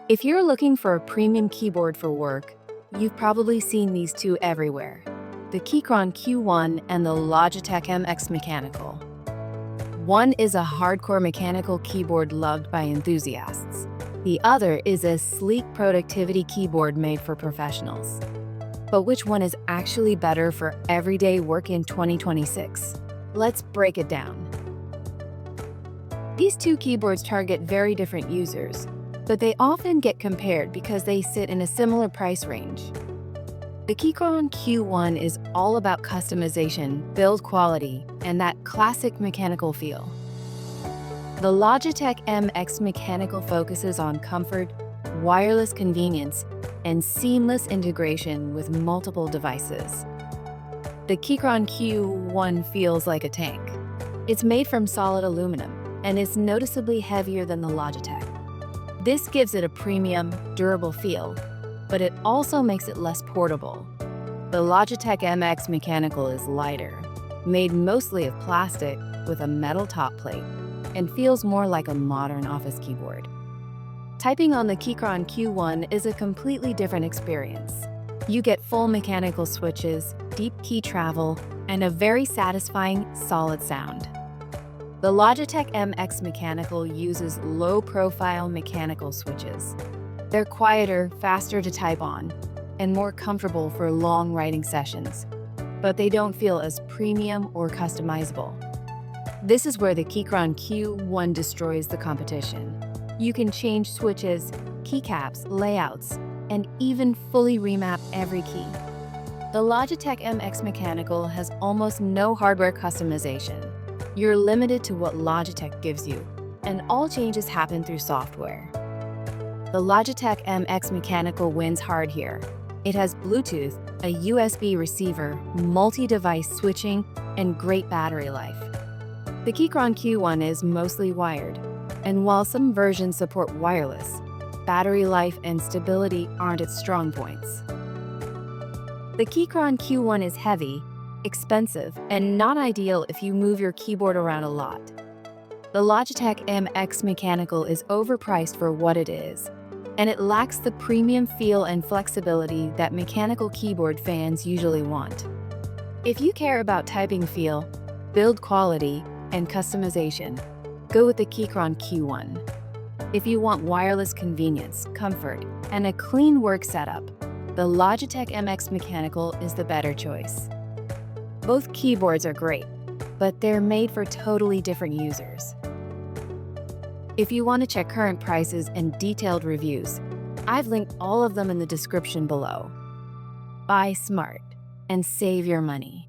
If you're looking for a premium keyboard for work, you've probably seen these two everywhere: the Keychron Q1 and the Logitech MX Mechanical. One is a hardcore mechanical keyboard loved by enthusiasts. The other is a sleek productivity keyboard made for professionals. But which one is actually better for everyday work in 2026? Let's break it down. These two keyboards target very different users, but they often get compared because they sit in a similar price range. The Keychron Q1 is all about customization, build quality, and that classic mechanical feel. The Logitech MX Mechanical focuses on comfort, wireless convenience, and seamless integration with multiple devices. The Keychron Q1 feels like a tank. It's made from solid aluminum, and is noticeably heavier than the Logitech. This gives it a premium, durable feel, but it also makes it less portable. The Logitech MX Mechanical is lighter, made mostly of plastic with a metal top plate, and feels more like a modern office keyboard. Typing on the Keychron Q1 is a completely different experience. You get full mechanical switches, deep key travel, and a very satisfying, solid sound. The Logitech MX Mechanical uses low-profile mechanical switches. They're quieter, faster to type on, and more comfortable for long writing sessions, but they don't feel as premium or customizable. This is where the Keychron Q1 destroys the competition. You can change switches, keycaps, layouts, and even fully remap every key. The Logitech MX Mechanical has almost no hardware customization. You're limited to what Logitech gives you, and all changes happen through software. The Logitech MX Mechanical wins hard here. It has Bluetooth, a USB receiver, multi-device switching, and great battery life. The Keychron Q1 is mostly wired, and while some versions support wireless, battery life and stability aren't its strong points. The Keychron Q1 is heavy, expensive, and not ideal if you move your keyboard around a lot. The Logitech MX Mechanical is overpriced for what it is, and it lacks the premium feel and flexibility that mechanical keyboard fans usually want. If you care about typing feel, build quality, and customization, go with the Keychron Q1. If you want wireless convenience, comfort, and a clean work setup, the Logitech MX Mechanical is the better choice. Both keyboards are great, but they're made for totally different users. If you want to check current prices and detailed reviews, I've linked all of them in the description below. Buy smart and save your money.